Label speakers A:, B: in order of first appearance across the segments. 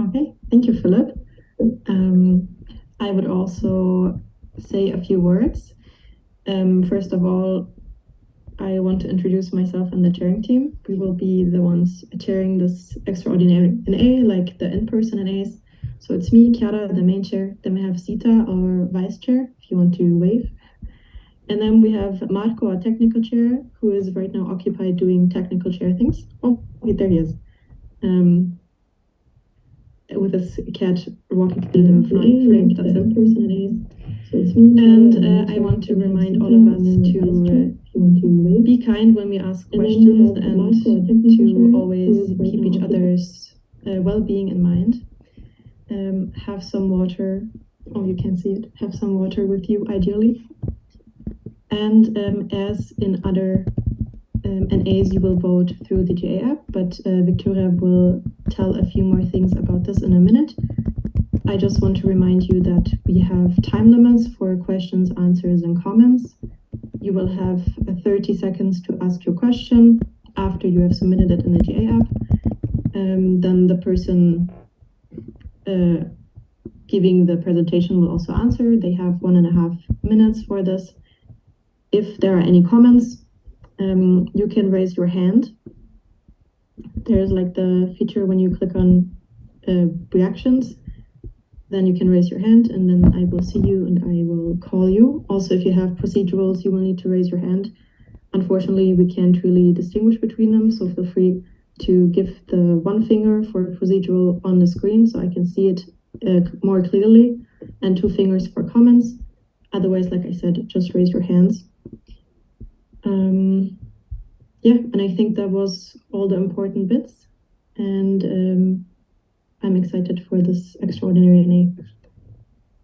A: Okay, thank you, Philip. I would also say a few words. First of all, I want to introduce myself and the chairing team. We will be the ones chairing this extraordinary NA, like the in-person NAs. So it's me, Chiara, the main chair. Then we have Sita, our vice chair, if you want to wave. And then we have Marco, our technical chair, who is right now occupied doing technical chair things. Oh, wait, there he is. With his cat walking through the frame. That's it. Person it is. So it's me. And I want to remind all of us to be kind when we ask questions and to always keep each other's well-being in mind. Have some water. Oh, you can see it. Have some water with you, ideally. And as in other NAs, you will vote through the GA app, but Victoria will tell a few more things about this in a minute. I just want to remind you that we have time limits for questions, answers, and comments. You will have 30 seconds to ask your question after you have submitted it in the GA app. Then the person giving the presentation will also answer. They have 1.5 minutes for this. If there are any comments, you can raise your hand. There's like the feature when you click on reactions, then you can raise your hand and then I will see you and I will call you. Also, if you have procedurals, you will need to raise your hand. Unfortunately, we can't really distinguish between them, so feel free to give the one finger for procedural on the screen so I can see it more clearly, and 2 fingers for comments. Otherwise, like I said, just raise your hands. Yeah, and I think that was all the important bits. And I'm excited for this extraordinary NA.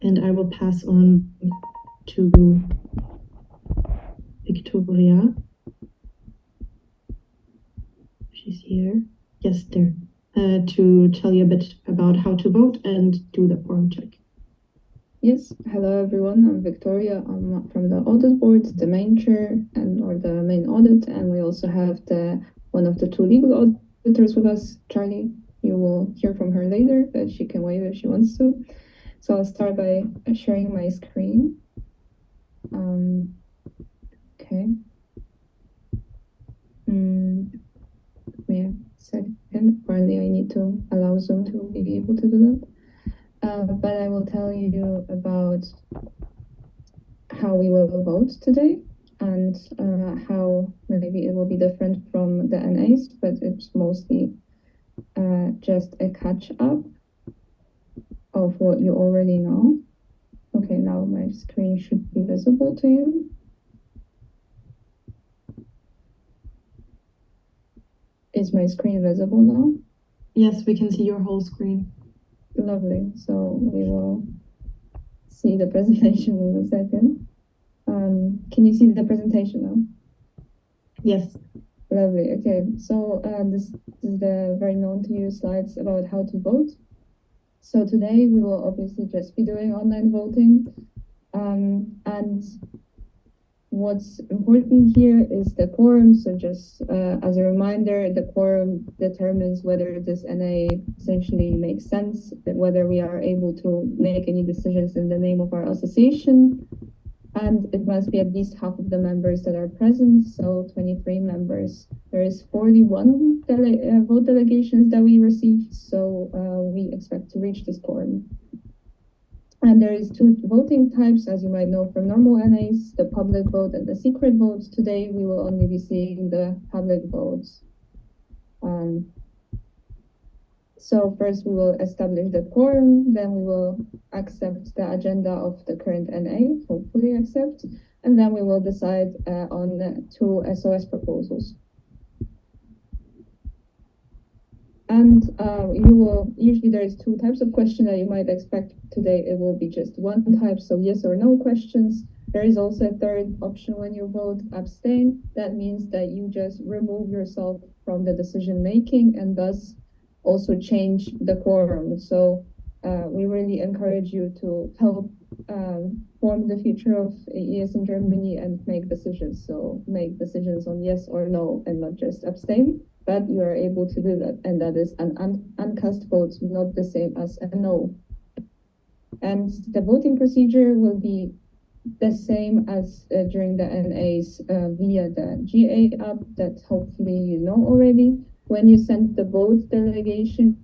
A: And I will pass on to Victoria. She's here. Yes, there. To tell you a bit about how to vote and do the form check.
B: Yes, hello everyone, I'm Victoria. I'm from the audit board, the main chair or the main audit, and we also have one of the 2 legal auditors with us, Charlie. You will hear from her later, but she can wave if she wants to. So I'll start by sharing my screen. Okay. Wait a second. Apparently I need to allow Zoom to be able to do that. But I will tell you about how we will vote today and how maybe it will be different from the NAs, but it's mostly just a catch up of what you already know. Okay, now my screen should be visible to you. Is my screen visible now?
A: Yes, we can see your whole screen.
B: Lovely. So we will see the presentation in a second. Can you see the presentation now?
A: Yes.
B: Lovely. Okay, so this is the very known to you slides about how to vote. So today we will obviously just be doing online voting. And what's important here is the quorum. So just as a reminder, the quorum determines whether this NA essentially makes sense, whether we are able to make any decisions in the name of our association. And it must be at least half of the members that are present, so 23 members. There is 41 vote delegations that we received, so we expect to reach this quorum. And there is 2 voting types, as you might know from normal NAs, the public vote and the secret votes. Today, we will only be seeing the public votes. So first we will establish the quorum, then we will accept the agenda of the current NA, hopefully accept, and then we will decide on the 2 SOS proposals. And usually there is 2 types of questions that you might expect. Today it will be just 1 type, so yes or no questions. There is also a 3rd option when you vote, abstain. That means that you just remove yourself from the decision making and thus also change the quorum. So we really encourage you to help form the future of ES in Germany and make decisions. So make decisions on yes or no and not just abstain. but you are able to do that, and that is an uncast vote, not the same as a no. And the voting procedure will be the same as during the NAs via the GA app that hopefully you know already. When you send the vote delegation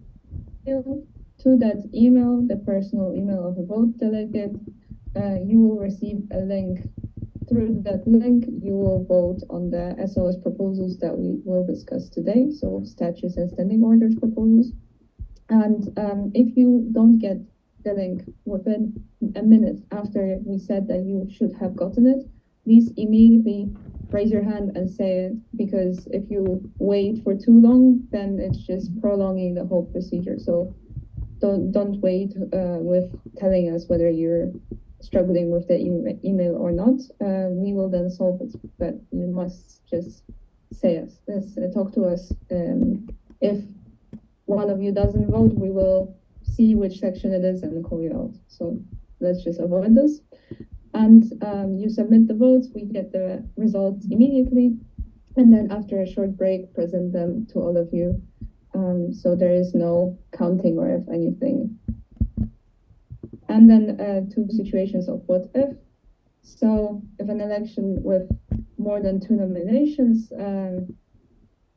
B: to that email, the personal email of a vote delegate, you will receive a link. Through that link, you will vote on the SOS proposals that we will discuss today, so statutes and standing orders proposals. And if you don't get the link within a minute after we said that you should have gotten it, please immediately raise your hand and say it, because if you wait for too long, then it's just prolonging the whole procedure. So don't wait with telling us whether you're struggling with the email or not. We will then solve it, but you must just say us. Talk to us. If one of you doesn't vote, we will see which section it is and call you out. So let's just avoid this. And you submit the votes, we get the results immediately, and then after a short break, present them to all of you. So there is no counting or if anything. And then two situations of what if. So if an election with more than 2 nominations,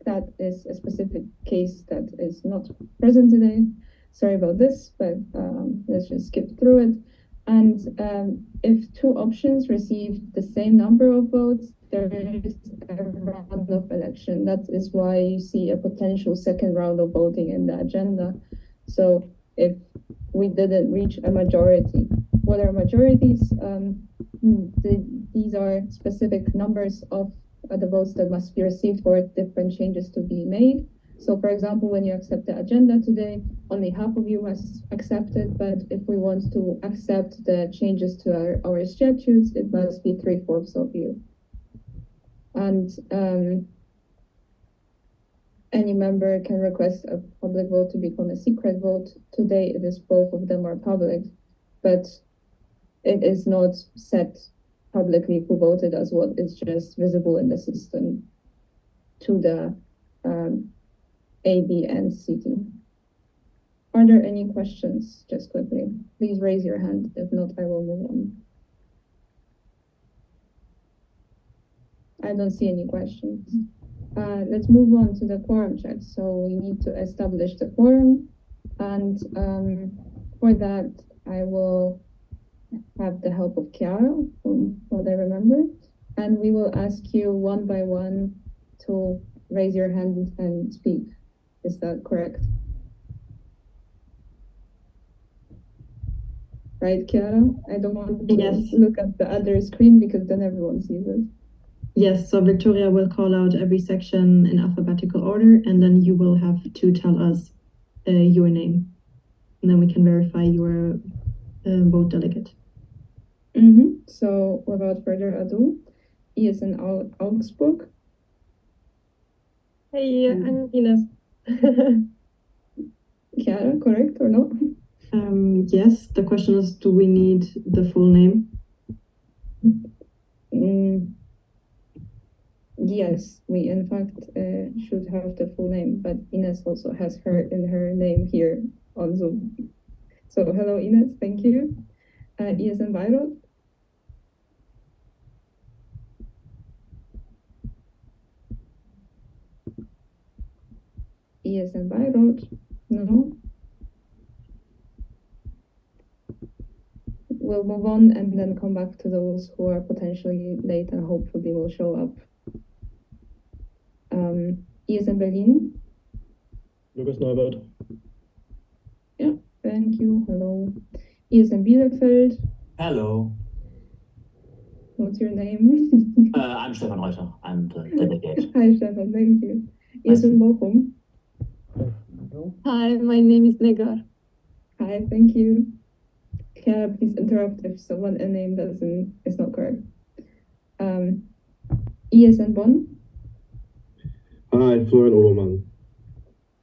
B: that is a specific case that is not present today. Sorry about this, but let's just skip through it. And if 2 options receive the same number of votes, there is a round of election. That is why you see a potential second round of voting in the agenda. So if we didn't reach a majority, what are majorities? These are specific numbers of the votes that must be received for different changes to be made. So for example, when you accept the agenda today, only half of you must accept it, but if we want to accept the changes to our statutes, it must be 3/4 of you. And any member can request a public vote to become a secret vote. Today, it is both of them are public, but it is not set publicly who voted as what. It's just visible in the system to the A, B, and C team. Are there any questions? Just quickly, please raise your hand. If not, I will move on. I don't see any questions. Let's move on to the quorum check. So we need to establish the quorum, and for that, I will have the help of Chiara, from what I remember, and we will ask you one by one to raise your hand and speak. Is that correct? Right, Chiara? I don't want to look at the other screen because then everyone sees it.
A: Yes, so Victoria will call out every section in alphabetical order, and then you will have to tell us your name, and then we can verify your vote delegate.
B: So without further ado, he is in Augsburg.
C: Hey, I'm Ines.
B: Chiara, correct or not?
A: Yes, the question is, do we need the full name?
B: Yes, we in fact should have the full name, but Ines also has her name here on Zoom. So hello Ines, thank you. Ines and Bayreuth. Ines and Bayreuth, no. We'll move on and then come back to those who are potentially late and hopefully will show up. Ines in Berlin.
D: Lukas Neubert.
B: Yeah, thank you. Hello. Ines in Bielefeld.
E: Hello.
B: What's your name?
E: I'm Stefan Reuter. I'm the delegate.
B: Hi, Stefan. Thank you. Ines in Bochum.
C: Hi, my name is Negar.
B: Hi, thank you. Chiara, please interrupt if someone a name is not correct. Ines in Bonn.
D: Hi, Florian Obermann.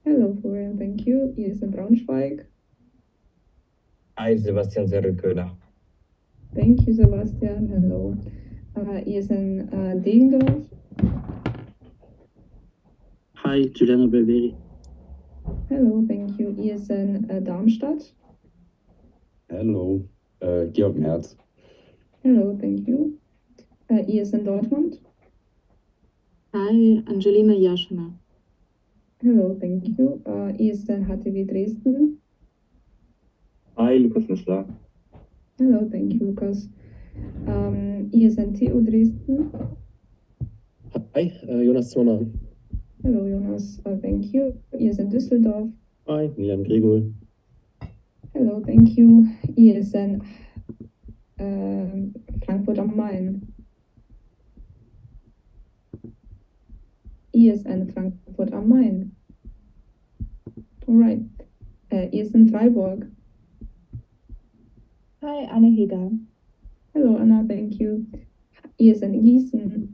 B: Hello, Florian. Thank you. Ines in Braunschweig.
F: Hi, Sebastian Serrköhler.
B: Thank you, Sebastian. Hello. Ines in Degendorf.
G: Hi, Juliana Barberi.
B: Hello, thank you. ISN Darmstadt.
H: Hello, Georg Merz.
B: Hello, thank you. ISN Dortmund.
C: Hi, Angelina Jaschner.
B: Hello, thank you. ISN HTW Dresden.
I: Hi, Lukas Nissler.
B: Hello, thank you, Lukas. ISN TU Dresden.
D: Hi, Jonas Zimmermann.
B: Hello, Jonas. Thank you. ISN Düsseldorf.
D: Hi, Milan Gregor.
B: Hello, thank you. ISN Frankfurt am Main. ISN Frankfurt am Main. All right. ISN Freiburg.
C: Hi, Anne Heger.
B: Hello, Anna. Thank you. ISN Gießen.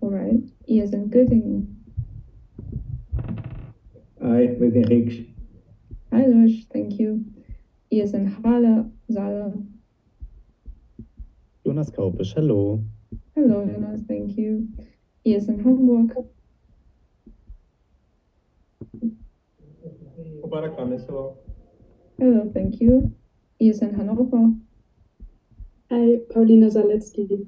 B: All right. ISN Göttingen.
I: Hi, wir sind Rix.
B: Hi, Lush. Thank you. ISN Halle, Saale.
J: Jonas Kaupisch, hallo.
B: Hello, Jonas. Thank you. ISN Hamburg. Hello, thank you. ISN Hannover.
C: Hi, Paulina Zaletzky.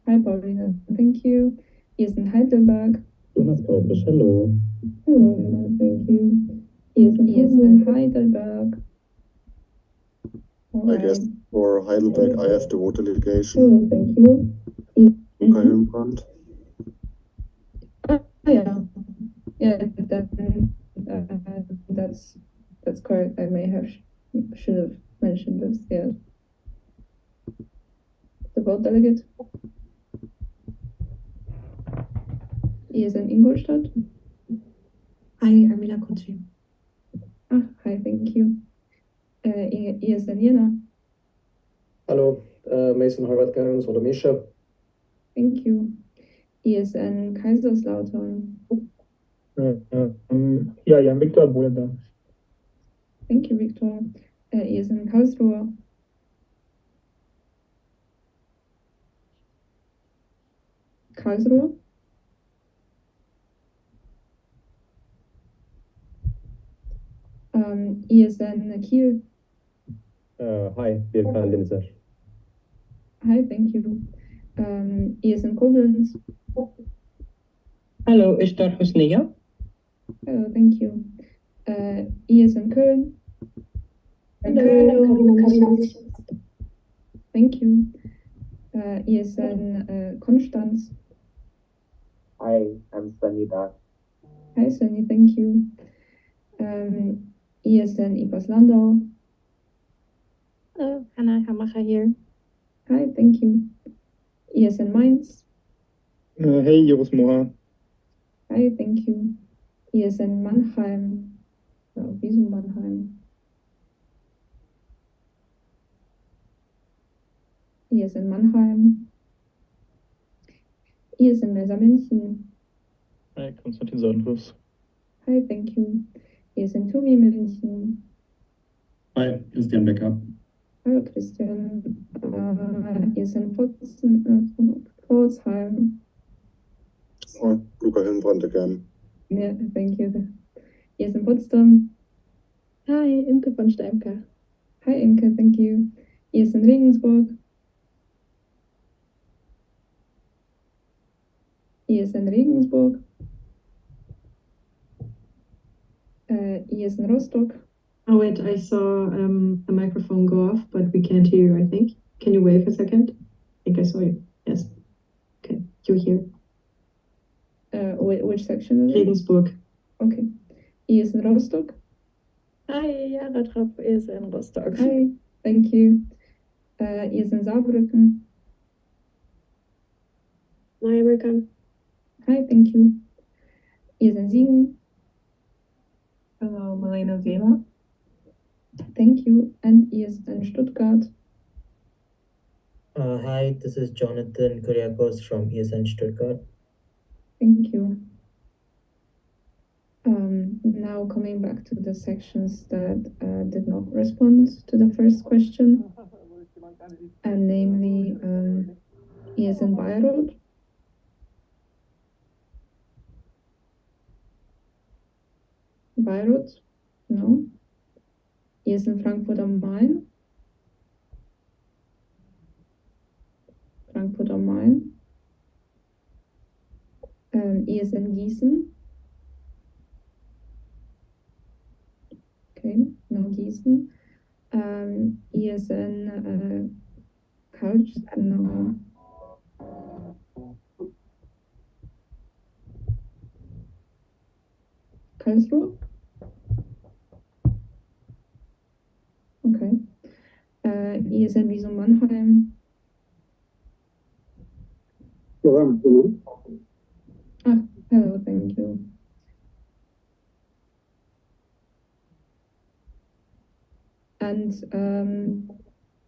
B: Hi, Paulina. Thank you. ISN Heidelberg.
J: Jonas Kaupisch, hallo.
B: Hello, Jonas. Thank you. ISN Heidelberg. All
K: I
B: right.
K: guess for Heidelberg, I have the vote delegation.
B: Hello, thank you.
K: Luca Hillenbrand.
B: Yeah. Yeah, that's correct. I may have should have mentioned this. Yeah. The vote delegate is in Ingolstadt.
A: Hi, Armila Kochi.
B: Ah, hi, thank you. Is in Jena.
D: Hallo, Mason Horvath Karens oder Mischa.
B: Thank you. Is in Kaiserslautern.
I: Ja, Jan Viktor Bolender.
B: Thank you, Victor. Is in Karlsruhe. Karlsruhe. Is in Kiel.
D: Hi, Birkan Denizar.
B: Hi, thank you. Is in Koblenz.
L: Hallo, is daar Husniya?
B: Hello, thank you. Is in Köln.
A: Hello, Karina.
B: Thank you. Is in Konstanz.
E: Hi, I'm Sanida.
B: Hi, Sunny, thank you. Is in Iberslandau.
C: Hello, Hannah Hamacher here.
B: Hi, thank you. Is in Mainz.
I: Hey, Joris Moha.
B: Hi, thank you. Is in Mannheim. Oh, wieso Mannheim? Is in Mannheim. Is in München.
I: Hi, Konstantin Sonnenfuß.
B: Hi, thank you. Is in Tumi München.
H: Hi, Christian Becker.
B: Hallo, Christian. Is in Pforzheim.
K: Oh, Luca Hillenbrand again.
B: Yeah, thank you. Is in Potsdam.
C: Hi, Imke von Steimker.
B: Hi, Imke, thank you. Is in Regensburg. Is in Regensburg. Is in Rostock.
A: Oh wait, I saw a microphone go off, but we can't hear you, I think. Can you wave a second? I think I saw you. Yes. Okay, you're here.
B: Which section is it?
A: Regensburg.
B: Okay. Is in Rostock.
C: Hi, Jara Trapp is in Rostock.
B: Hi, thank you. Is in Saarbrücken.
C: Hi, welcome.
B: Hi, thank you. Is in Siegen.
M: Hello, Milena Weber.
B: Thank you. And is in Stuttgart.
E: Hi, this is Jonathan Kuriakos from ESN Stuttgart.
B: Thank you. Now coming back to the sections that did not respond to the first question, and namely E as in Bayreuth. Bayreuth? No. E as in Frankfurt am Main. Frankfurt am Main. E as in Gießen. Okay, no Gießen. E as in couch. No. Karlsruhe. Okay. E as in Visum Mannheim. Ah, hello, thank you. And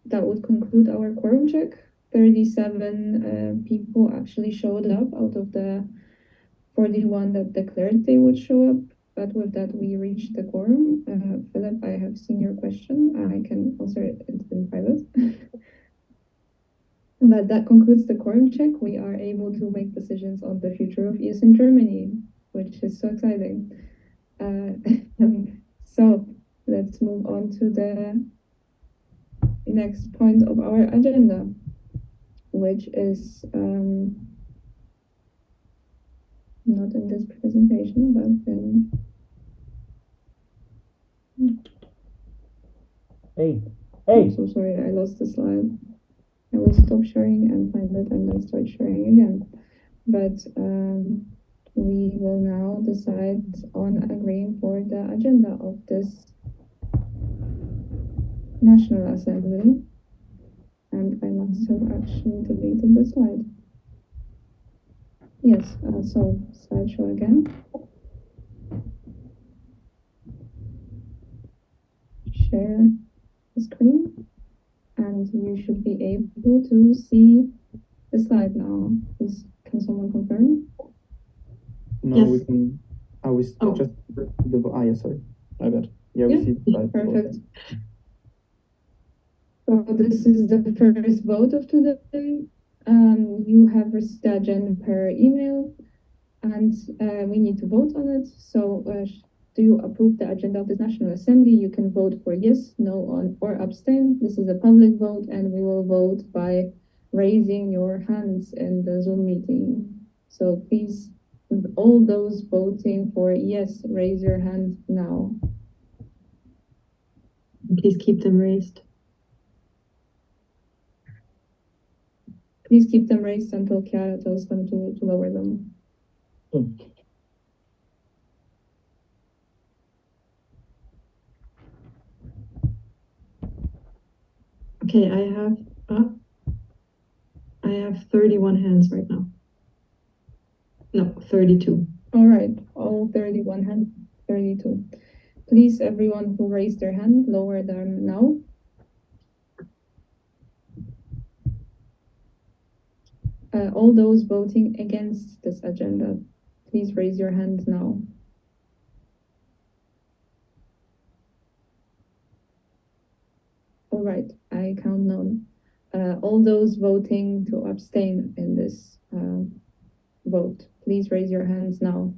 B: that would conclude our quorum check. 37 people actually showed up out of the 41 that declared they would show up. But with that, we reached the quorum. Philip, I have seen your question. I can answer it in private. But that concludes the quorum check. We are able to make decisions on the future of ES in Germany, which is so exciting. So let's move on to the next point of our agenda, which is not in this presentation, but in...
E: Hey.
B: I'm so sorry, I lost the slide. I will stop sharing and find it and then start sharing again. But we will now decide on agreeing for the agenda of this National Assembly. And I must have actually deleted the slide. Yes, so slideshow again. Share the screen. And you should be able to see the slide now. Please, can someone confirm?
D: No,
A: Yes.
D: we can. Just yeah, sorry. My bad. Yeah, we
B: Yeah,
D: see the slide.
B: perfect. So this is the first vote of today. You have received the agenda per email, and we need to vote on it. So do you approve the agenda of this National Assembly? You can vote for yes, no, or abstain. This is a public vote, and we will vote by raising your hands in the Zoom meeting. So please, all those voting for yes, raise your hand now.
A: Please keep them raised.
B: Please keep them raised until Chiara tells them to lower them.
A: Okay, I have 31 hands right now. No, 32.
B: All right, all 31 hands, 32. Please, everyone who raised their hand, lower them now. All those voting against this agenda, please raise your hand now. All right, I count none. All those voting to abstain in this vote, please raise your hands now.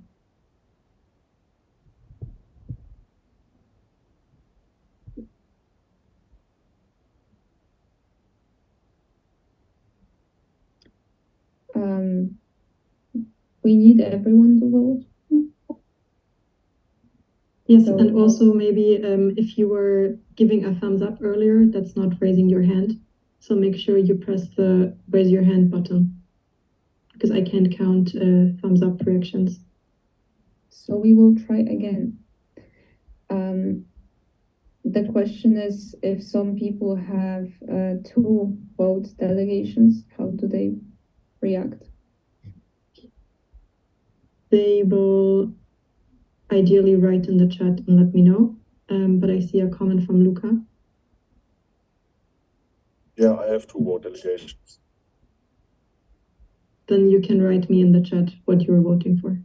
B: We need everyone to vote.
A: Yes, and also maybe if you were giving a thumbs up earlier, that's not raising your hand. So make sure you press the raise your hand button, because I can't count thumbs up reactions.
B: So we will try again. The question is, if some people have 2 vote delegations, how do they react?
A: They will ideally write in the chat and let me know. But I see a comment from Luca.
K: Yeah, I have 2 vote delegations.
A: Then you can write me in the chat what you were voting for.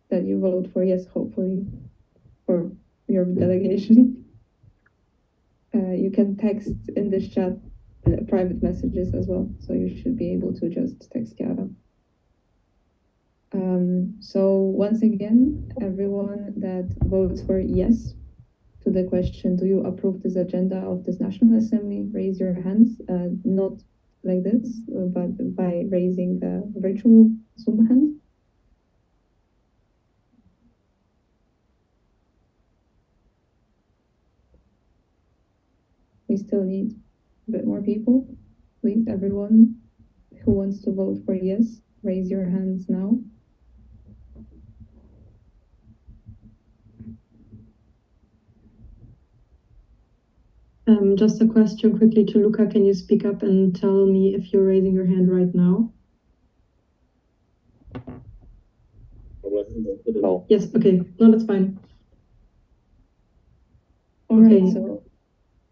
B: That you vote for yes, hopefully, for your delegation. You can text in this chat private messages as well. So you should be able to just text Chiara. So once again, everyone that votes for yes to the question, do you approve this agenda of this National Assembly, raise your hands, not like this, but by raising the virtual Zoom hand. We still need a bit more people. Please, everyone who wants to vote for yes, raise your hands now.
A: Just a question quickly to Luca. Can you speak up and tell me if you're raising your hand right now?
D: No.
A: Yes, okay. No, that's fine.
B: All right,
A: Okay.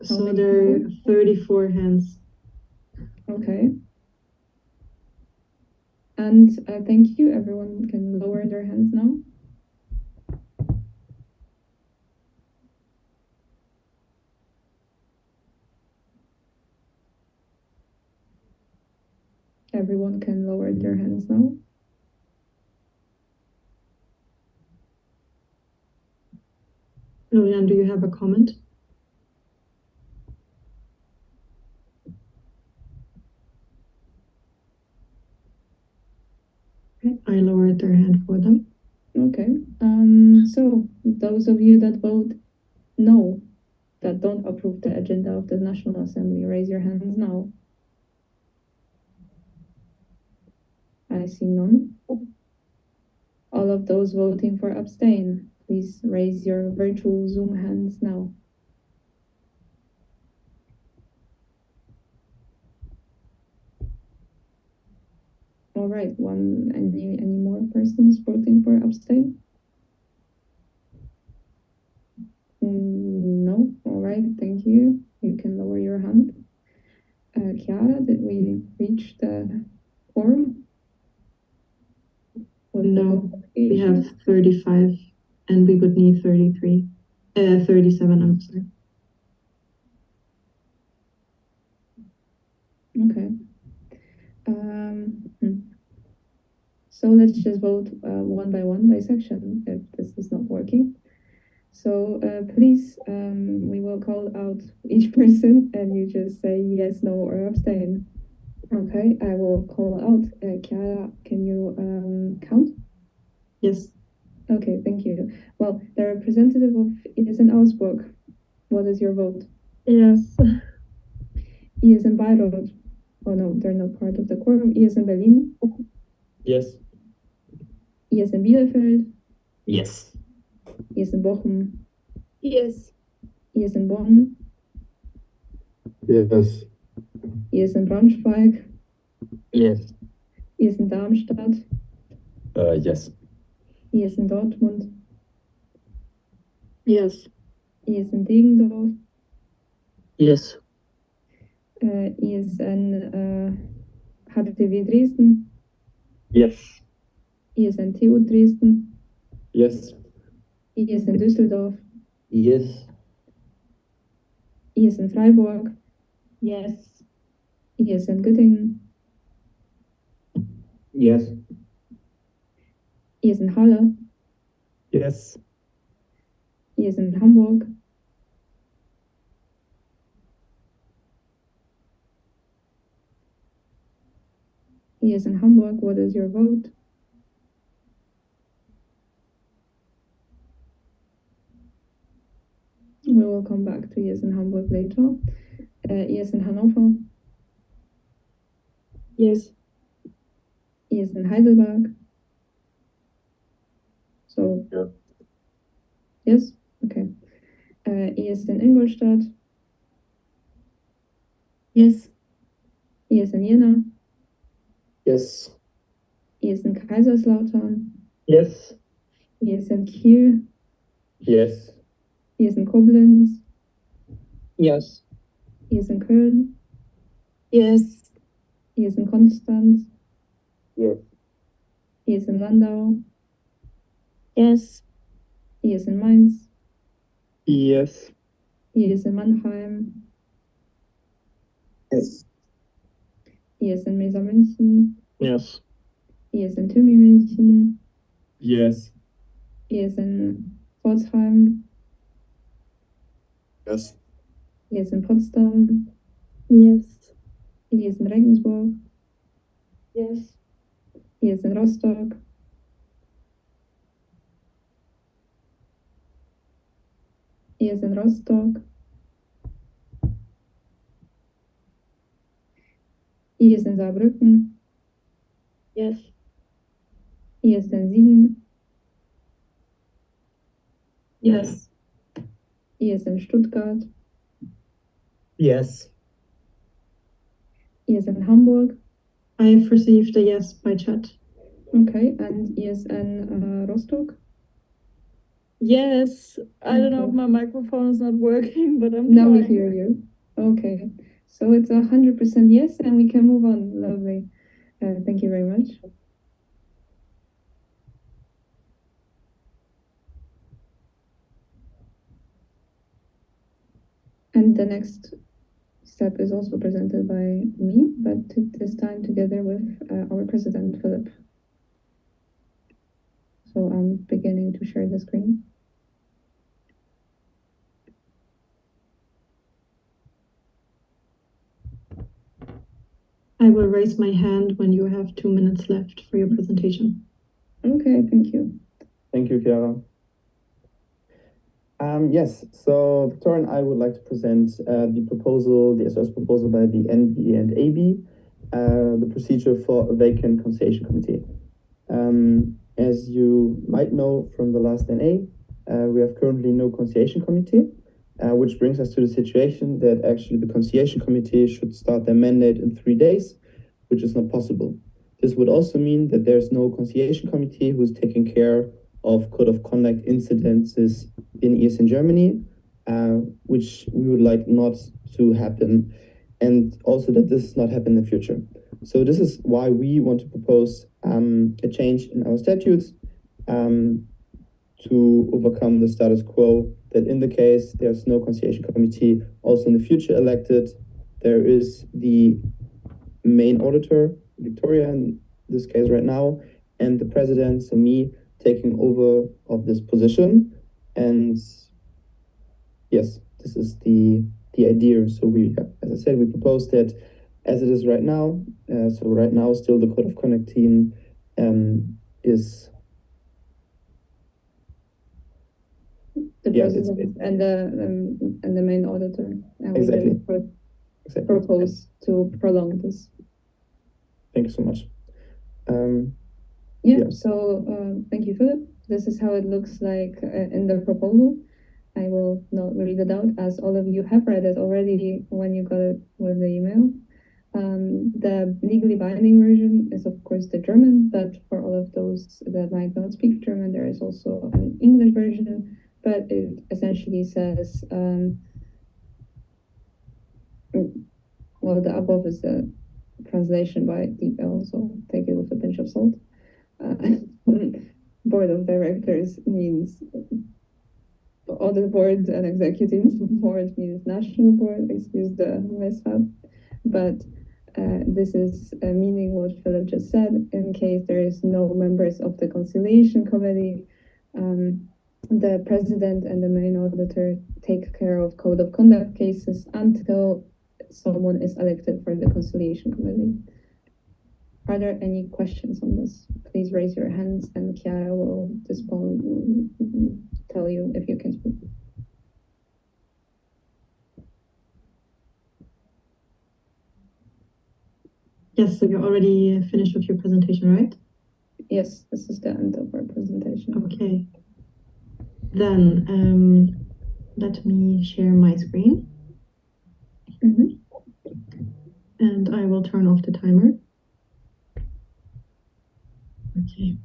A: So there are 34 hands.
B: Okay. And thank you. Everyone can lower their hands now. Everyone can lower their hands now.
A: Lilian, do you have a comment? Okay, I lowered their hand for them.
B: Okay. So those of you that vote no, that don't approve the agenda of the National Assembly, raise your hands now. I see none. All of those voting for abstain, please raise your virtual Zoom hands now. All right, any more persons voting for abstain? No, all right, thank you. You can lower your hand. Chiara, did we reach the quorum?
A: No, we have 35 and we would need 37, I'm sorry.
B: Okay. So let's just vote one by section if this is not working. So please, we will call out each person and you just say yes, no, or abstain. Okay, I will call out. Chiara, can you count?
A: Yes.
B: Okay, thank you. Well, the representative of is in Augsburg. What is your vote?
C: Yes.
B: E is in Bayreuth. Oh no, they're not part of the quorum. E is in Berlin.
F: Yes.
B: E is in Bielefeld.
F: Yes.
B: E is in Bochum.
C: Yes.
B: E is in Bonn.
J: Yes.
B: E is in Braunschweig.
F: Yes.
B: E is in Darmstadt.
H: Yes.
B: E is in Dortmund.
C: Yes.
B: E is in Degendorf.
F: Yes.
B: E is in HTW Dresden.
F: Yes.
B: E is in TU Dresden.
H: Yes.
B: E is in Düsseldorf.
D: Yes.
B: E is in Freiburg.
C: Yes.
B: E is in Göttingen.
I: Yes.
B: E is in Halle.
H: Yes.
B: E is in Hamburg. E is in Hamburg. What is your vote? We will come back to yes in Hamburg later. Yes in Hannover.
C: Yes.
B: Yes in Heidelberg. So
K: Yeah.
B: yes, okay. Yes in Ingolstadt.
C: Yes.
B: Yes in Jena.
D: Yes.
B: Yes in Kaiserslautern.
I: Yes.
B: Yes in Kiel.
H: Yes.
B: Yes in Koblenz.
I: Yes.
B: Yes in Köln.
C: Yes.
B: Yes in Konstanz.
D: Yes.
B: Yes in Landau.
C: Yes.
B: Yes in Mainz.
I: Yes.
B: Yes in Mannheim.
K: Yes.
B: Yes in Mesa München.
F: Yes.
B: Yes in Tümi München.
H: Yes.
B: Yes in Pforzheim.
K: Yes.
B: Yes in Potsdam.
C: Yes.
B: Yes in Regensburg.
C: Yes.
B: Yes in Rostock. Yes in Rostock. Yes in Saarbrücken.
C: Yes.
B: Yes in Siegen.
M: Yes.
B: Yes in Stuttgart.
E: Yes.
B: Yes in Hamburg.
A: I've received a yes by chat.
B: Okay, and yes in Rostock.
C: Yes. I don't know if
B: Okay.
C: my microphone is not working, but I'm
B: Now we
C: trying.
B: hear you. Okay, so it's 100% yes, and we can move on. Lovely. Thank you very much. And the next step is also presented by me, but this time together with our president, Philip. So I'm beginning to share the screen.
A: I will raise my hand when you have 2 minutes left for your presentation.
B: Okay, thank you.
D: Thank you, Chiara. Yes, so Victoria and I would like to present the proposal, the SOS proposal by the NB and AB, the procedure for a vacant conciliation committee. As you might know from the last NA, we have currently no conciliation committee, which brings us to the situation that actually the conciliation committee should start their mandate in 3 days, which is not possible. This would also mean that there's no conciliation committee who's taking care of code of conduct incidences in ESN Germany, which we would like not to happen, and also that this does not happen in the future. So this is why we want to propose a change in our statutes to overcome the status quo that in the case there's no conciliation committee also in the future elected, there is the main auditor, Victoria in this case right now, and the president, so me, taking over of this position. And yes, this is the idea. So we, as I said, we proposed that as it is right now. So right now, still the code of conduct team is
B: the president and the main auditor. And
D: exactly.
B: We propose to prolong this.
D: Thank you so much.
B: So thank you, Philip. This is how it looks like in the proposal. I will not read it out as all of you have read it already when you got it with the email. The legally binding version is of course the German, but for all of those that might not speak German, there is also an English version, but it essentially says, well, the above is a translation by DeepL, so take it with a pinch of salt. Board of directors means audit board, and executive board means national board, excuse the mishap. But this is meaning what Philip just said. In case there is no members of the conciliation committee, the president and the main auditor take care of code of conduct cases until someone is elected for the conciliation committee. Are there any questions on this? Please raise your hands and Chiara will tell you if you can speak.
A: Yes, so you're already finished with your presentation, right?
B: Yes, this is the end of our presentation.
A: Okay. Then let me share my screen. And I will turn off the timer. Okay.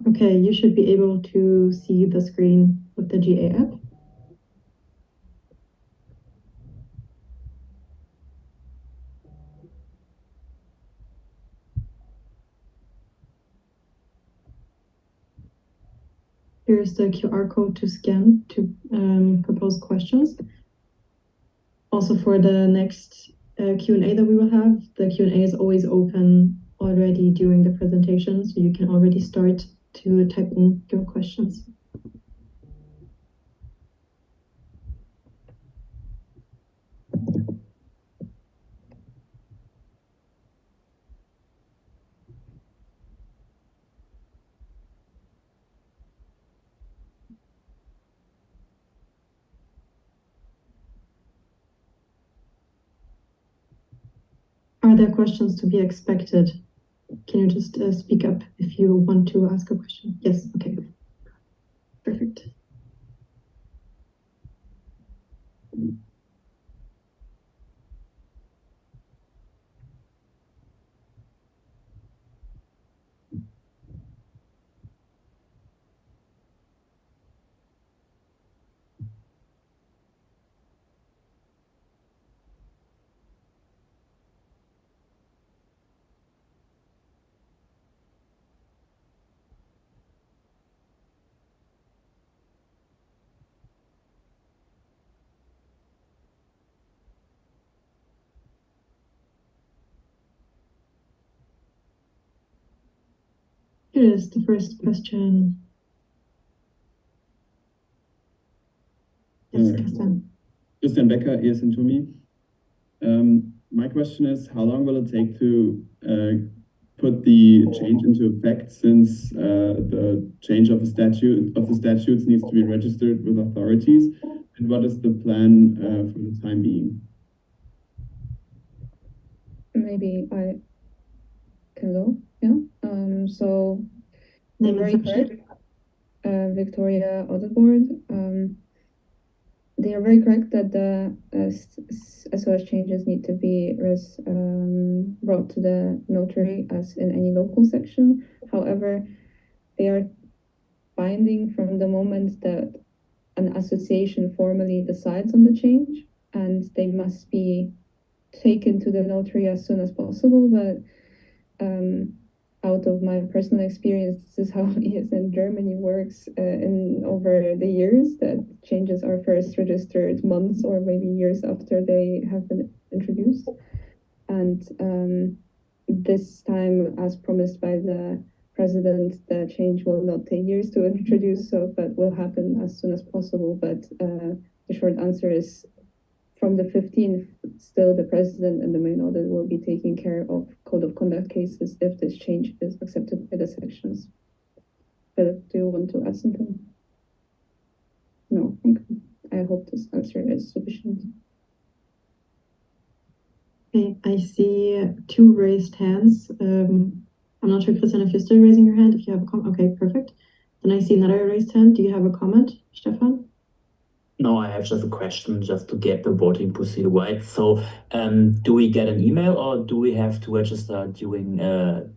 A: Okay, you should be able to see the screen with the GA app. Here's the QR code to scan to propose questions. Also for the next Q&A that we will have, the Q&A is always open already during the presentation, so you can already start to type in your questions. Are there questions to be expected? Can you just speak up if you want to ask a question? Yes, okay. Perfect. Here is the first question. Yes, Christian.
H: Christian Becker, ESN to me. My question is, how long will it take to put the change into effect, since the change of the statutes needs to be registered with authorities? And what is the plan for the time being?
B: Maybe I can go. Yeah. So
A: Name
B: very
A: and
B: correct.
A: section.
B: Victoria Audit Board. They are very correct that the SOS changes need to be brought to the notary as in any local section. However, they are binding from the moment that an association formally decides on the change, and they must be taken to the notary as soon as possible. But out of my personal experience, this is how ESN Germany works in over the years, that changes are first registered months or maybe years after they have been introduced. And this time, as promised by the president, the change will not take years to introduce, but will happen as soon as possible. But the short answer is, from the 15th, still the president and the main audit will be taking care of code of conduct cases if this change is accepted by the sections. Philip, do you want to add something? No? Okay. I hope this answer is sufficient.
A: Okay, I see 2 raised hands. I'm not sure, Christian, if you're still raising your hand, if you have a comment. Okay, perfect. Then I see another raised hand. Do you have a comment, Stefan?
F: No, I have just a question just to get the voting procedure right. So, do we get an email, or do we have to register during the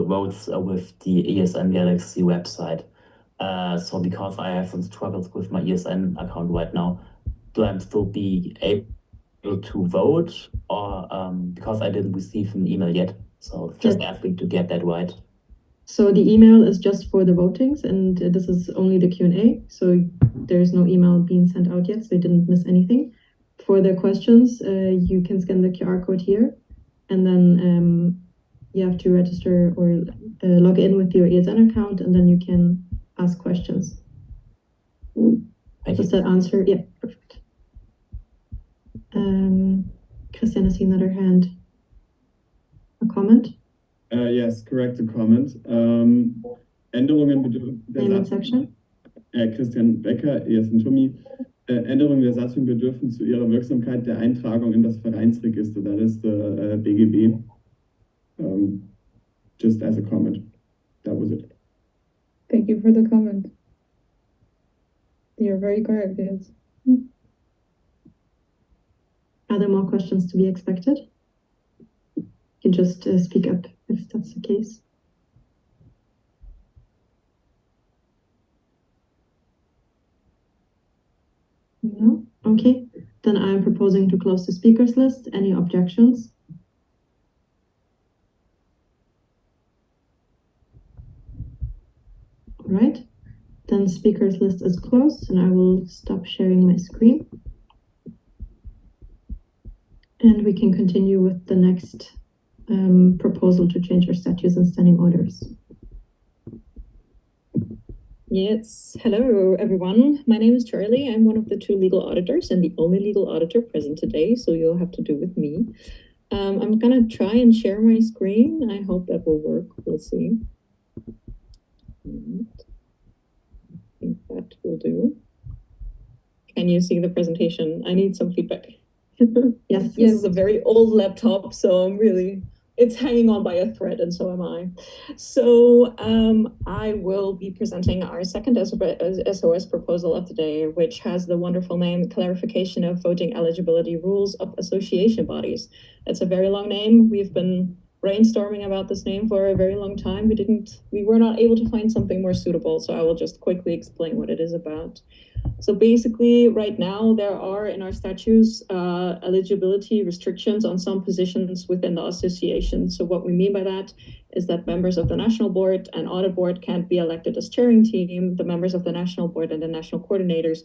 F: votes with the ESN Galaxy website? So because I have some struggles with my ESN account right now, do I still be able to vote, or because I didn't receive an email yet? So just asking to get that right.
A: So the email is just for the votings, and this is only the Q&A. So there's no email being sent out yet, so you didn't miss anything. For the questions, you can scan the QR code here, and then you have to register or log in with your ESN account, and then you can ask questions. Does that answer? Yeah, perfect. Christian, I see another hand. A comment?
H: Yes, correct, a comment. Änderungen bedürfen der
A: Name and section.
H: Christian Becker, ESN Tommy. Änderungen der Satzung bedürfen zu ihrer Wirksamkeit der Eintragung in das Vereinsregister, that is the BGB. Just as a comment. That was it.
B: Thank you for the comment. You're very correct, yes.
A: Are there more questions to be expected? You can just speak up if that's the case. No? Okay. Then I'm proposing to close the speakers list. Any objections? Right, then speakers list is closed and I will stop sharing my screen. And we can continue with the next proposal to change our statutes and standing orders.
C: Yes, hello everyone. My name is Charlie. I'm one of the 2 legal auditors and the only legal auditor present today, so you'll have to do with me. I'm gonna try and share my screen. I hope that will work. We'll see. I think that will do. Can you see the presentation? I need some feedback.
A: Yes.
C: This is a very old laptop, so it's hanging on by a thread, and so am I. So I will be presenting our second SOS proposal of the day, which has the wonderful name Clarification of Voting Eligibility Rules of Association Bodies. It's a very long name. We've been brainstorming about this name for a very long time. We were not able to find something more suitable, so I will just quickly explain what it is about. So basically, right now, there are in our statutes eligibility restrictions on some positions within the association. So what we mean by that is that members of the National Board and Audit Board can't be elected as chairing team. The members of the National Board and the national coordinators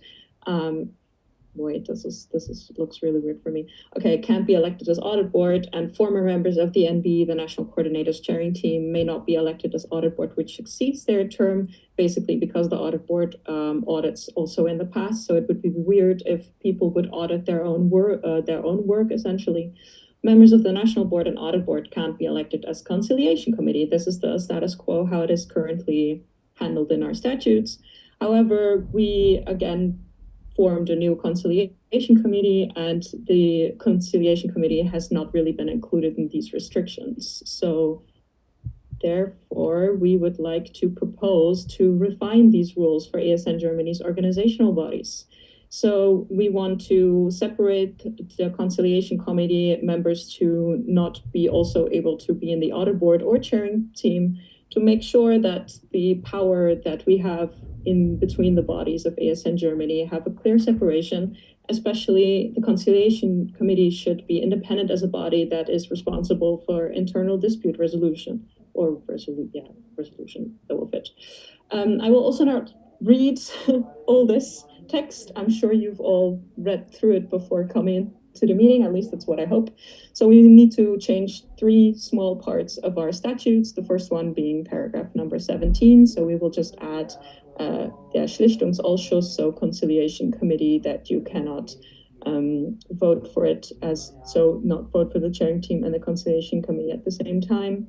C: wait, this looks really weird for me. Okay, can't be elected as audit board, and former members of the NB, the national coordinators chairing team, may not be elected as audit board, which exceeds their term, basically because the audit board audits also in the past. So it would be weird if people would audit their own work essentially. Members of the National Board and Audit Board can't be elected as conciliation committee. This is the status quo, how it is currently handled in our statutes. However, we again formed a new conciliation committee, and the conciliation committee has not really been included in these restrictions. So therefore, we would like to propose to refine these rules for ASN Germany's organizational bodies. So we want to separate the conciliation committee members to not be also able to be in the audit board or chairing team, to make sure that the power that we have in between the bodies of ASN Germany have a clear separation. Especially the conciliation committee should be independent as a body that is responsible for internal dispute resolution, or resolution, that will fit. I will also not read all this text. I'm sure you've all read through it before coming to the meeting, at least that's what I hope. So we need to change 3 small parts of our statutes, the first one being paragraph number 17. So we will just add der Schlichtungsausschuss, so conciliation committee, that you cannot vote for it not vote for the chairing team and the conciliation committee at the same time.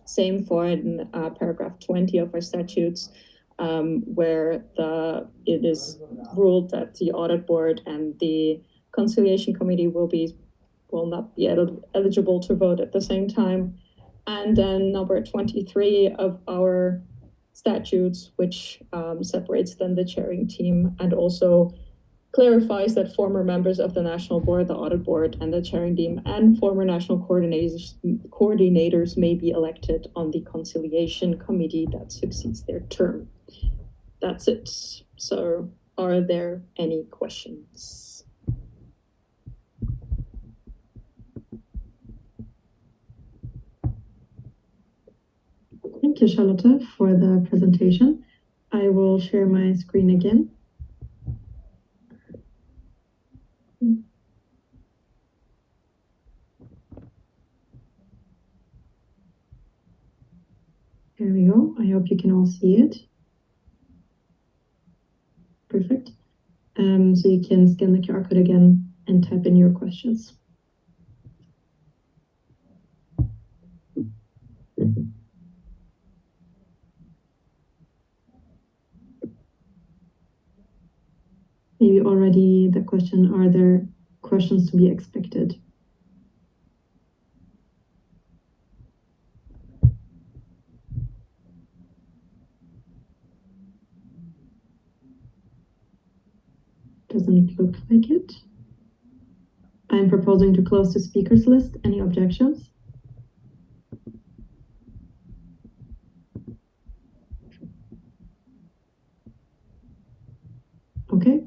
C: Same for paragraph 20 of our statutes, where it is ruled that the audit board and the conciliation committee will not be eligible to vote at the same time. And then number 23 of our statutes, which separates then the chairing team and also clarifies that former members of the National Board, the Audit Board, and the chairing team and former national coordinators may be elected on the conciliation committee that succeeds their term. That's it. So are there any questions?
A: Thank you, Charlotte, for the presentation. I will share my screen again. There we go. I hope you can all see it. Perfect. So you can scan the QR code again and type in your questions. Maybe already the question, are there questions to be expected? Doesn't look like it. I'm proposing to close the speakers list. Any objections? Okay.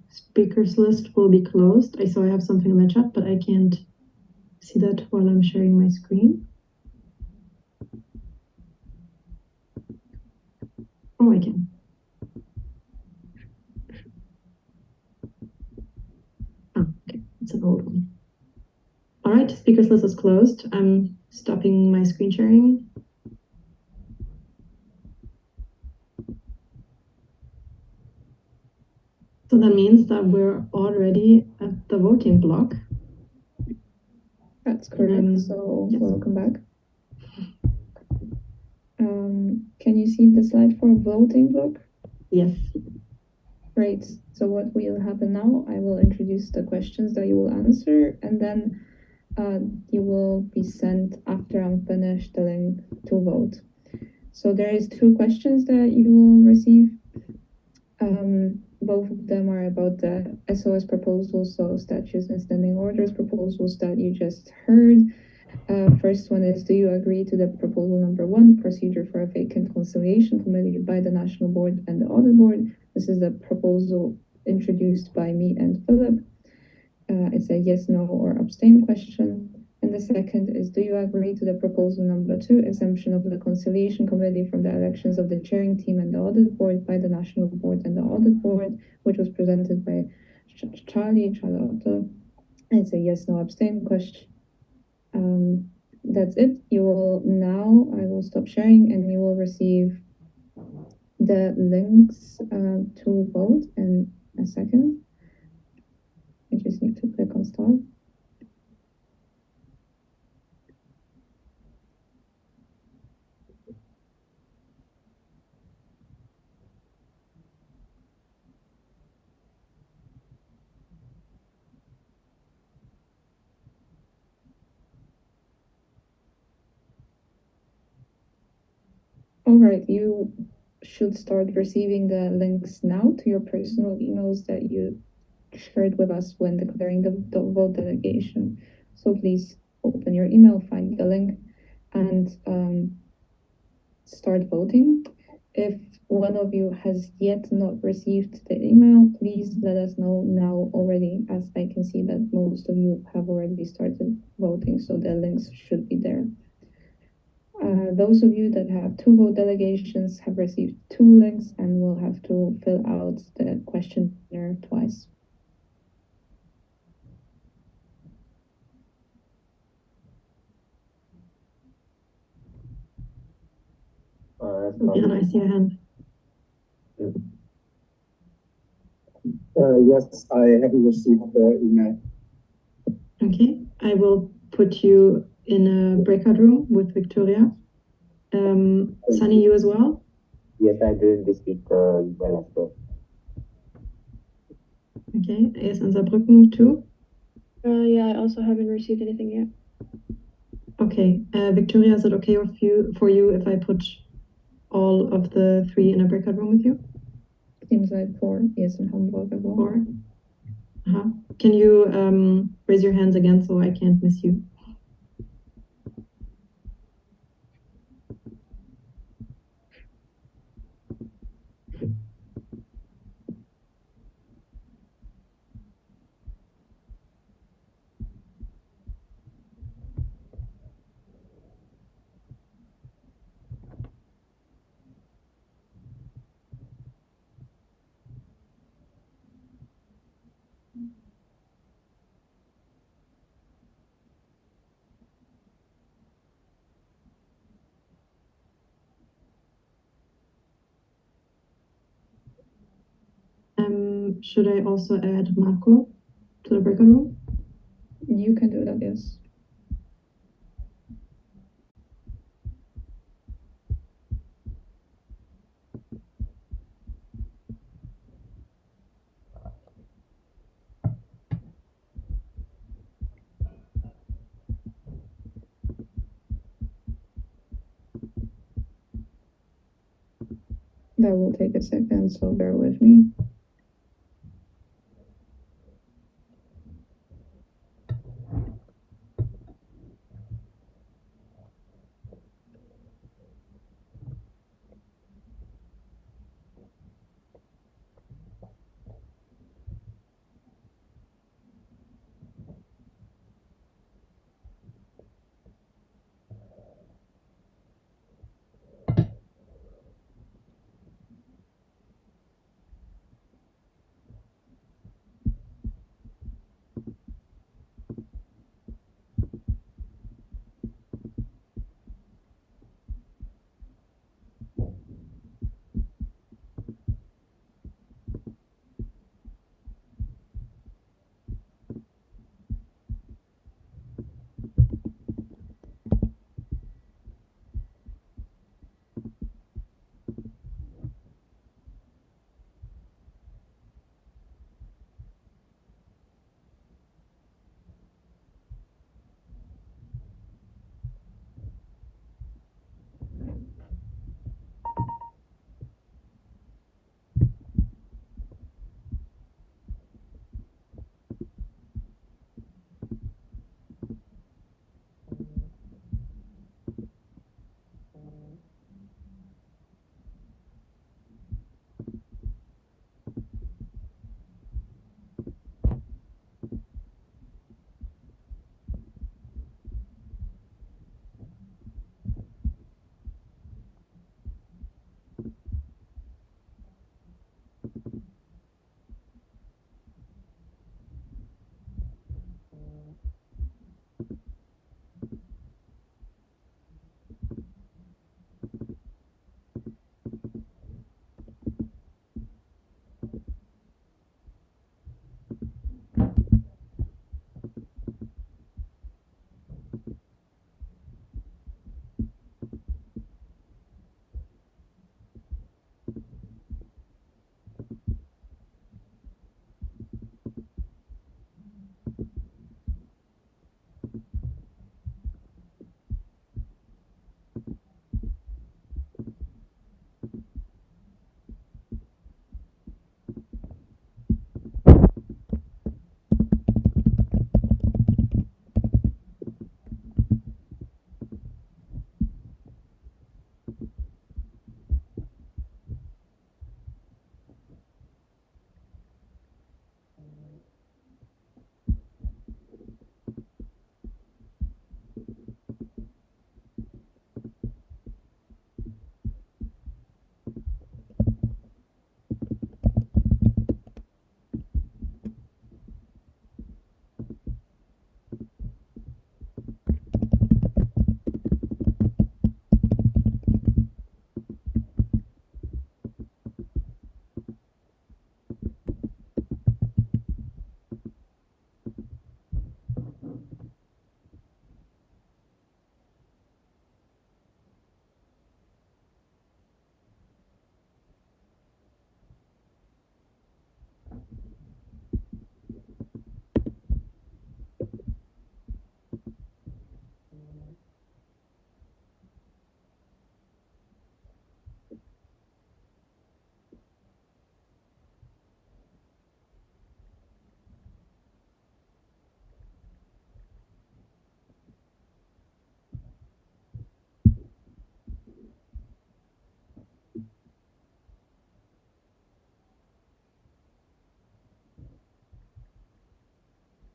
A: Speakers list will be closed. I saw I have something in the chat, but I can't see that while I'm sharing my screen. Oh, I can. Oh, okay, it's an old one. All right, speakers list is closed. I'm stopping my screen sharing. So that means that we're already at the voting block.
B: That's correct. So
A: yes.
B: welcome back. Can you see the slide for voting block?
A: Yes.
B: Great. So what will happen now, I will introduce the questions that you will answer, and then you will be sent, after I'm finished, the link to vote. So there is 2 questions that you will receive. Both of them are about the SOS proposals, so statutes and standing orders proposals that you just heard. First one is, do you agree to the proposal number 1, procedure for a vacant conciliation committee by the National Board and the Audit Board? This is the proposal introduced by me and Philip. It's a yes, no, or abstain question. And the second is, do you agree to the proposal number 2, exemption of the conciliation committee from the elections of the chairing team and the audit board by the National Board and the Audit Board, which was presented by Charlotte. It's a yes, no, abstain question. That's it. You will now, I will stop sharing and you will receive the links to vote in a second. I just need to click on start. All right, you should start receiving the links now to your personal emails that you shared with us when declaring the vote delegation. So please open your email, find the link, and start voting. If one of you has yet not received the email, please let us know now already, as I can see that most of you have already started voting, so the links should be there. Those of you that have 2 vote delegations have received 2 links and will have to fill out the questionnaire twice.
A: Jan, I see a hand.
J: Yes, I haven't received the email.
A: Okay, I will put you in a breakout room with Victoria. Sunny, you as well?
J: Yes, I didn't receive the email as well.
A: Okay, AS in Saarbrücken too?
G: Yeah, I also haven't received anything yet.
A: Okay, Victoria, is it okay for you if I put all of the 3 in a breakout room with you?
B: Seems like 4, yes, in Hamburg as well.
A: 4? Can you raise your hands again so I can't miss you? Should I also add Marco to the breakout room?
B: You can do that, yes. That will take a second, so bear with me.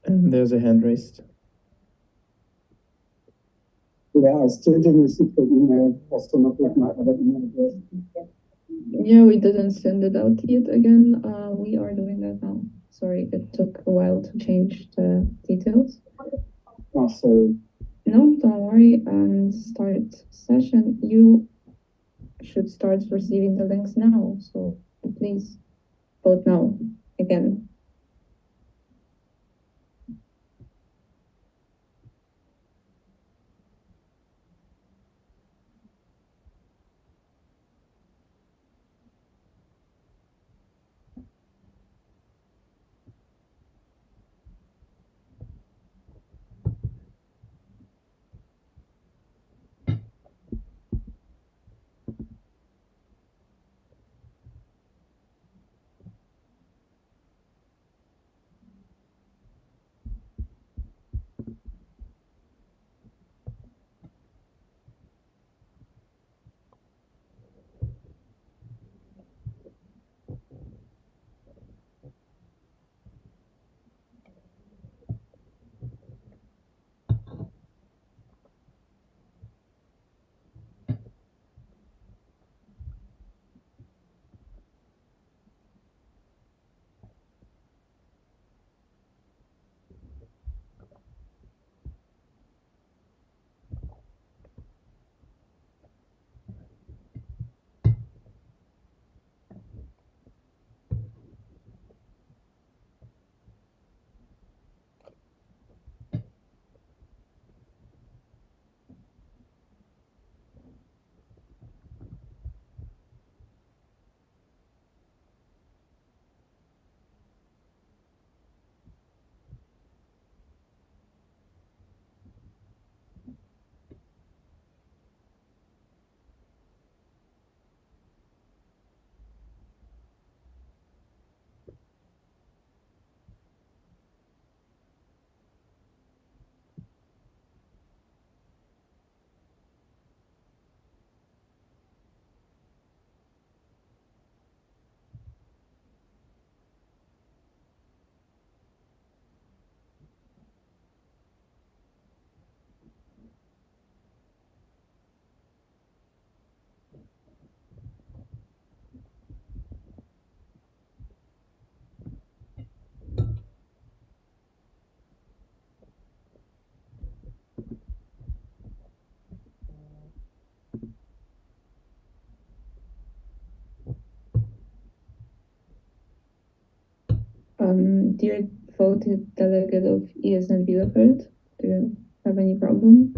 D: And there's a hand raised.
J: Yeah, I still didn't receive the email. Also not with my other email address.
B: Yeah, we didn't send it out yet again. We are doing that now. Sorry, it took a while to change the details.
J: Oh, sorry.
B: No, don't worry. And start session. You should start receiving the links now. So please vote now again. Dear voted delegate of ESN Bielefeld, do you have any problem?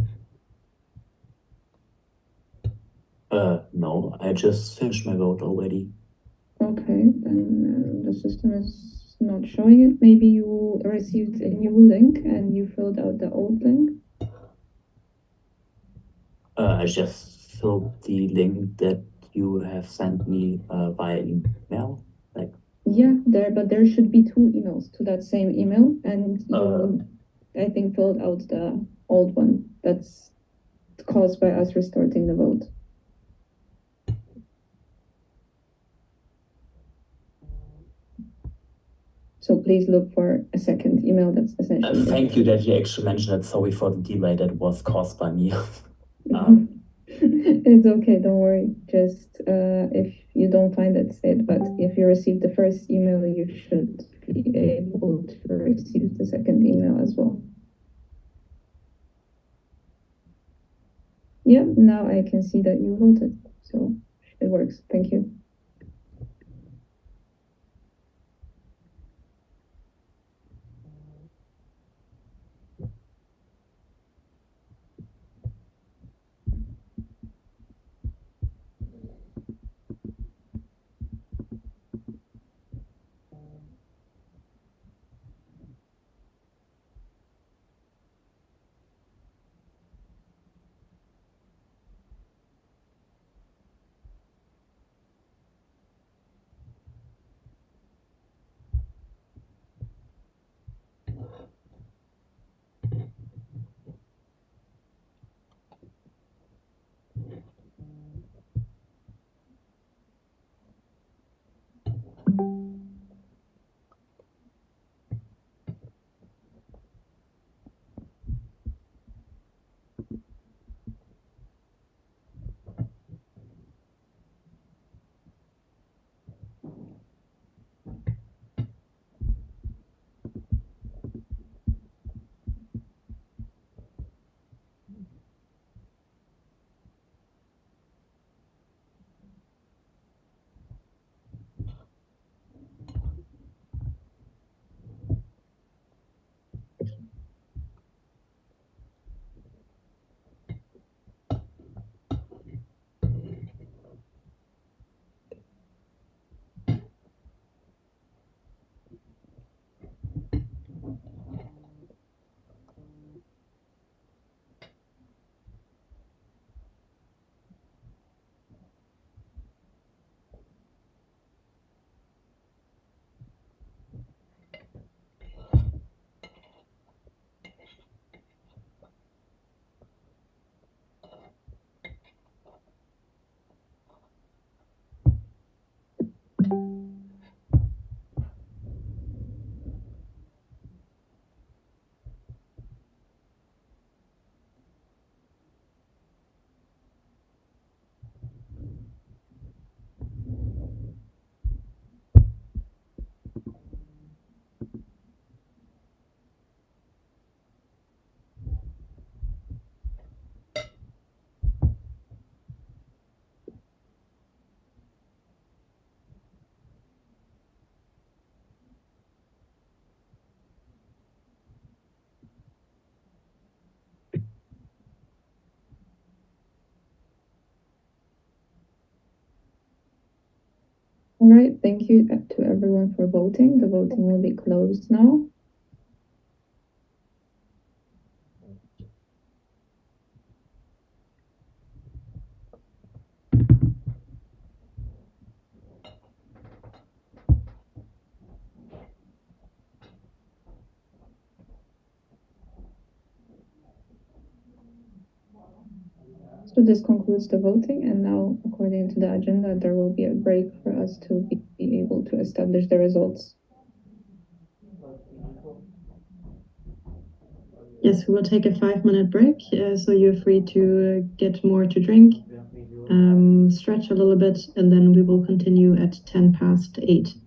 F: No, I just finished my vote already.
B: Okay, then the system is not showing it. Maybe you received a new link and you filled out the old link.
F: I just filled the link that you have sent me via email. Like,
B: Yeah, but there should be two emails to that same email, and you, I think, filled out the old one. That's caused by us restarting the vote. So please look for a second email that's essentially.
F: thank you that you actually mentioned it. Sorry for the delay that was caused by me.
B: It's okay, don't worry. Just if you don't find it, say it. But if you receive the first email, you should be able to receive the second email as well. Yeah, now I can see that you voted, so it works. Thank you. All right, thank you to everyone for voting. The voting will be closed now. So this concludes the voting, and now, according to the agenda, there will be a break for us to be able to establish the results.
A: Yes, we will take a 5-minute break, so you're free to get more to drink, stretch a little bit, and then we will continue at 8:10.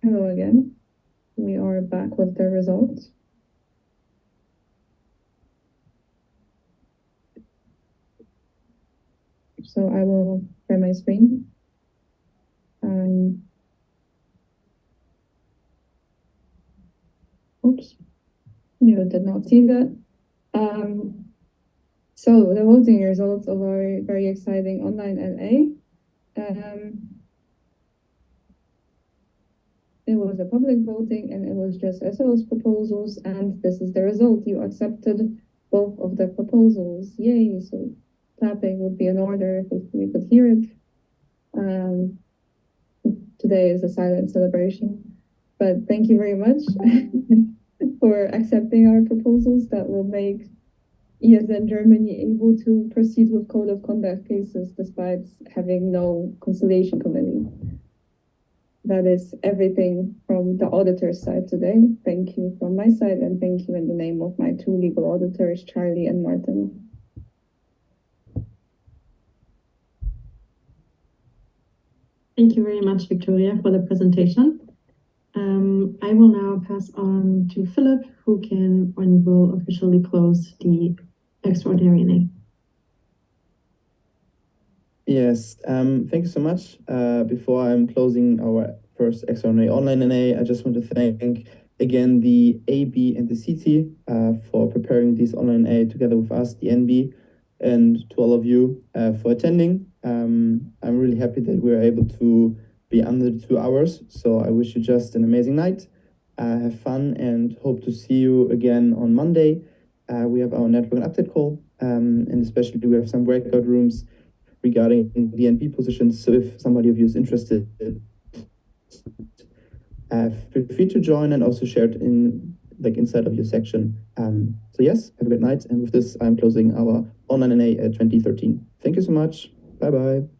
B: Hello again. We are back with the results. So I will share my screen. Oops, you did not see that. So the voting results are very exciting online NA. It was a public voting and it was just SOS proposals, and this is the result. You accepted both of the proposals. Yay! So clapping would be in order if we could hear it. Today is a silent celebration, but thank you very much for accepting our proposals that will make ESN Germany able to proceed with code of conduct cases despite having no conciliation committee. That is everything from the auditor's side today. Thank you from my side, and thank you in the name of my two legal auditors, Charlie and Martin.
A: Thank you very much, Victoria, for the presentation. I will now pass on to Philip, who can and will officially close the extraordinary NA.
D: Yes, thank you so much. Before I'm closing our first extraordinary online NA, I just want to thank again the AB and the CT for preparing this online NA together with us, the NB, and to all of you for attending. I'm really happy that we were able to be under the 2 hours, so I wish you just an amazing night. Have fun and hope to see you again on Monday. We have our network update call, and especially we have some breakout rooms regarding the NB positions. So if somebody of you is interested, feel free to join and also share it in inside of your section. So yes, have a good night. And with this, I'm closing our online NA 2013. Thank you so much. Bye bye.